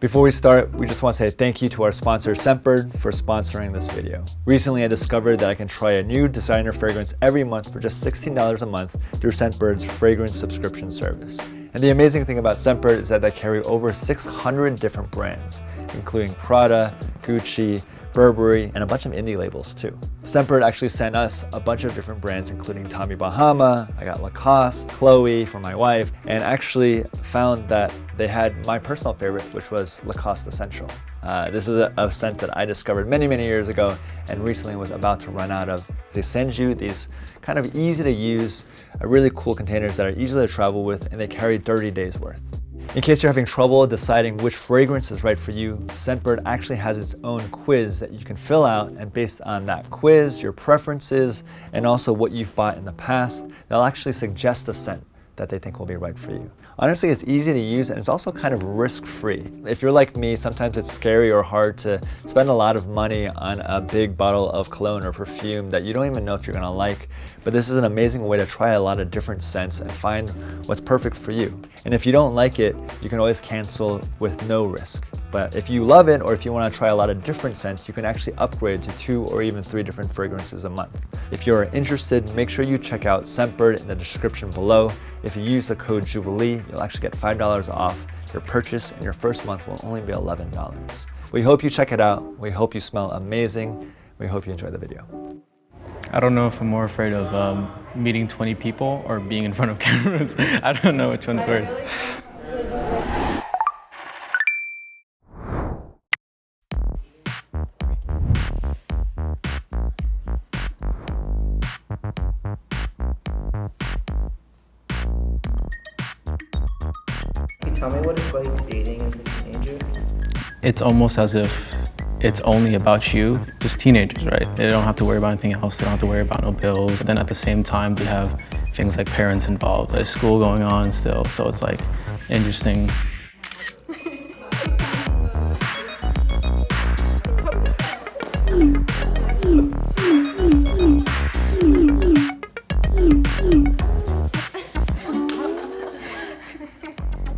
Before we start, we just want to say thank you to our sponsor Scentbird for sponsoring this video. Recently, I discovered that I can try a new designer fragrance every month for just $16 a month through Scentbird's fragrance subscription service. And the amazing thing about Scentbird is that they carry over 600 different brands, including Prada, Gucci, Burberry, and a bunch of indie labels too. Scentbird actually sent us a bunch of different brands, including Tommy Bahama, I got Lacoste, Chloe for my wife, and actually found that they had my personal favorite, which was Lacoste Essential. This is a scent that I discovered many years ago and recently was about to run out of. They send you these kind of easy to use, really cool containers that are easy to travel with, and they carry 30 days worth. In case you're having trouble deciding which fragrance is right for you, Scentbird actually has its own quiz that you can fill out, and based on that quiz, your preferences, and also what you've bought in the past, they'll actually suggest a scent that they think will be right for you. Honestly, it's easy to use and it's also kind of risk-free. If you're like me, sometimes it's scary or hard to spend a lot of money on a big bottle of cologne or perfume that you don't even know if you're gonna like, but this is an amazing way to try a lot of different scents and find what's perfect for you. And if you don't like it, you can always cancel with no risk. But if you love it, or if you want to try a lot of different scents, you can actually upgrade to 2 or even 3 different fragrances a month. If you're interested, make sure you check out Scentbird in the description below. If you use the code Jubilee, you'll actually get $5 off your purchase, and your first month will only be $11. We hope you check it out. We hope you smell amazing. We hope you enjoy the video. I don't know if I'm more afraid of meeting 20 people or being in front of cameras. I don't know which one's worse. Can you tell me what it's like dating as a teenager? It's almost as if it's only about you, just teenagers, right? They don't have to worry about anything else. They don't have to worry about no bills. But then at the same time, they have things like parents involved. There's school going on still, so it's like interesting.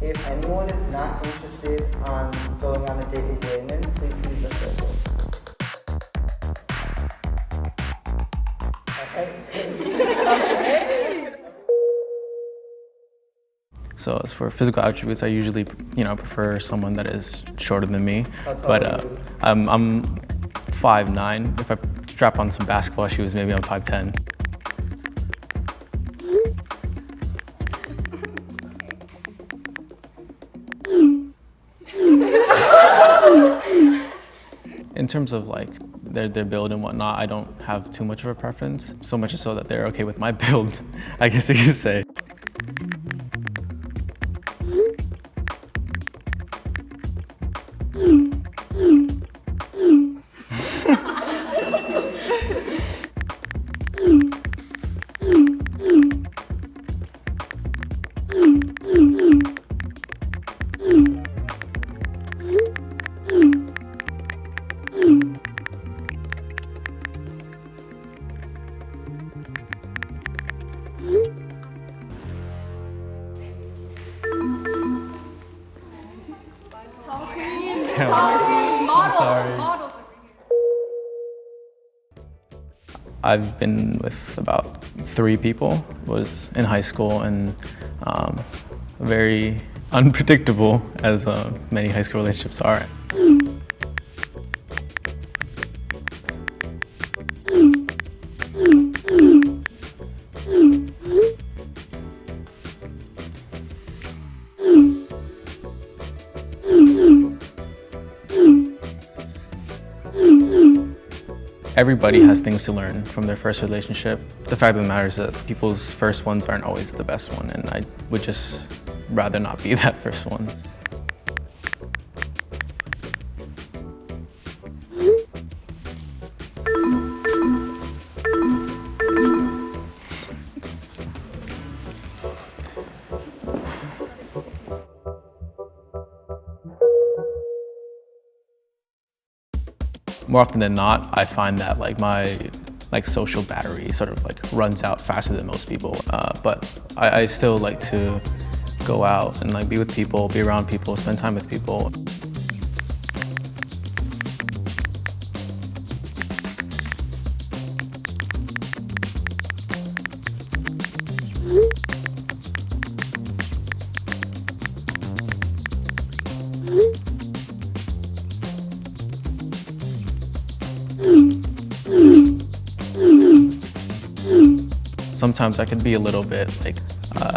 If anyone is not interested on going on a date with Raymond, please leave the circle. So as for physical attributes, I usually, prefer someone that is shorter than me. How tall But are you? I'm 5'9". If I strap on some basketball shoes, maybe I'm 5'10". In terms of like their build and whatnot, I don't have too much of a preference. So much so that they're okay with my build, I guess you could say. I'm sorry. I've been with about 3 people. Was in high school and very unpredictable, as many high school relationships are. Everybody has things to learn from their first relationship. The fact of the matter is that people's first ones aren't always the best one, and I would just rather not be that first one. More often than not, I find that my social battery sort of runs out faster than most people. But I still like to go out and be with people, be around people, spend time with people. Sometimes I could be a little bit like,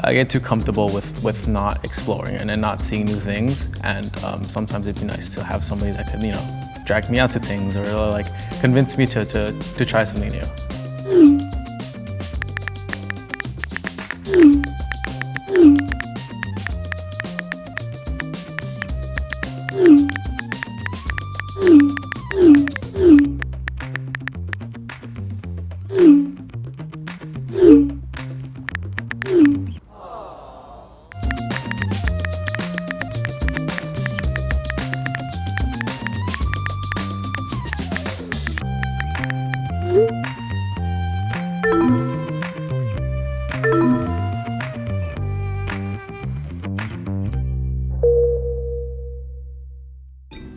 I get too comfortable with not exploring and not seeing new things. And sometimes it'd be nice to have somebody that could, drag me out to things or like convince me to try something new.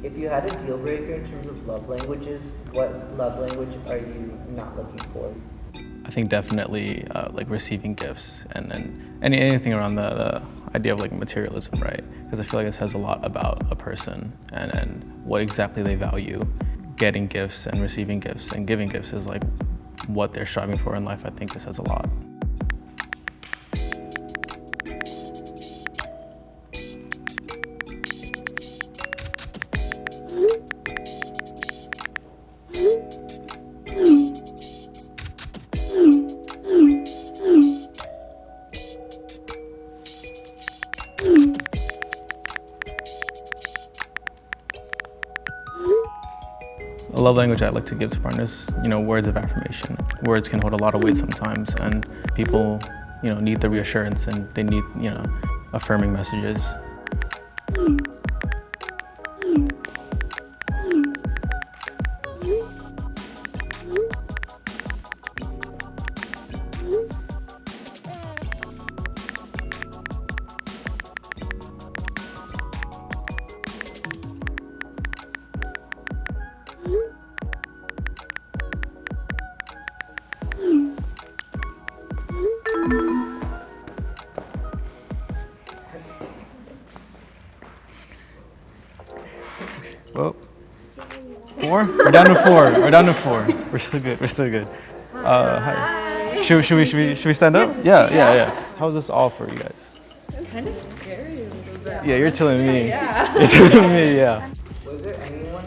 If you had a deal breaker in terms of love languages, what love language are you not looking for? I think definitely like receiving gifts and anything around the idea of like materialism, right? Because I feel like it says a lot about a person and what exactly they value. Getting gifts and receiving gifts and giving gifts is like what they're striving for in life. I think it says a lot. A love language I like to give to partners, words of affirmation. Words can hold a lot of weight sometimes, and people, need the reassurance and they need, affirming messages. Well, 4? We're down to 4. We're down to 4. We're still good. We're still good. Hi. Should we stand up? Yeah. How's this all for you guys? I'm kind of scary a little bit. Yeah, you're telling me. Yeah. You're telling me, yeah. Was there anyone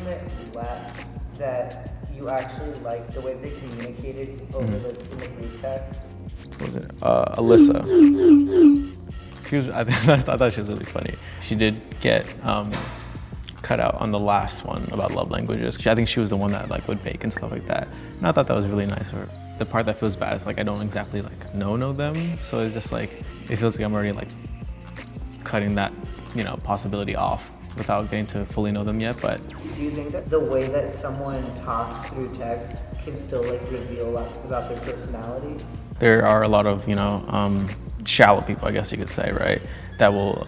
that you actually liked the way they communicated over in the group text? What was it? Alyssa. I thought she was really funny. She did get cut out on the last one about love languages. I think she was the one that would bake and stuff like that. And I thought that was really nice of her. The part that feels bad is I don't exactly know them. So it's just it feels like I'm already cutting that, possibility off without getting to fully know them yet. But do you think that the way that someone talks through text can still reveal a lot about their personality? there are a lot of, shallow people, I guess you could say, right? That will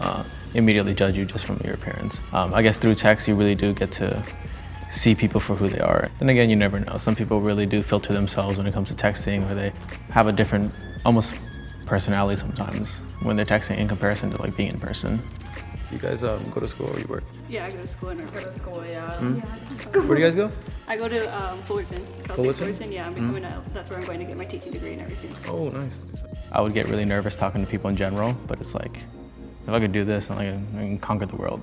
immediately judge you just from your appearance. I guess through text, you really do get to see people for who they are. And again, you never know. Some people really do filter themselves when it comes to texting, where they have a different, almost personality sometimes when they're texting in comparison to being in person. You guys go to school or you work? Yeah, I go to school and I go to school, yeah. Where do you guys go? I go to Fullerton. Fullerton? Yeah, I'm becoming that's where I'm going to get my teaching degree and everything. Oh, nice. I would get really nervous talking to people in general, but it's if I could do this, then I can conquer the world.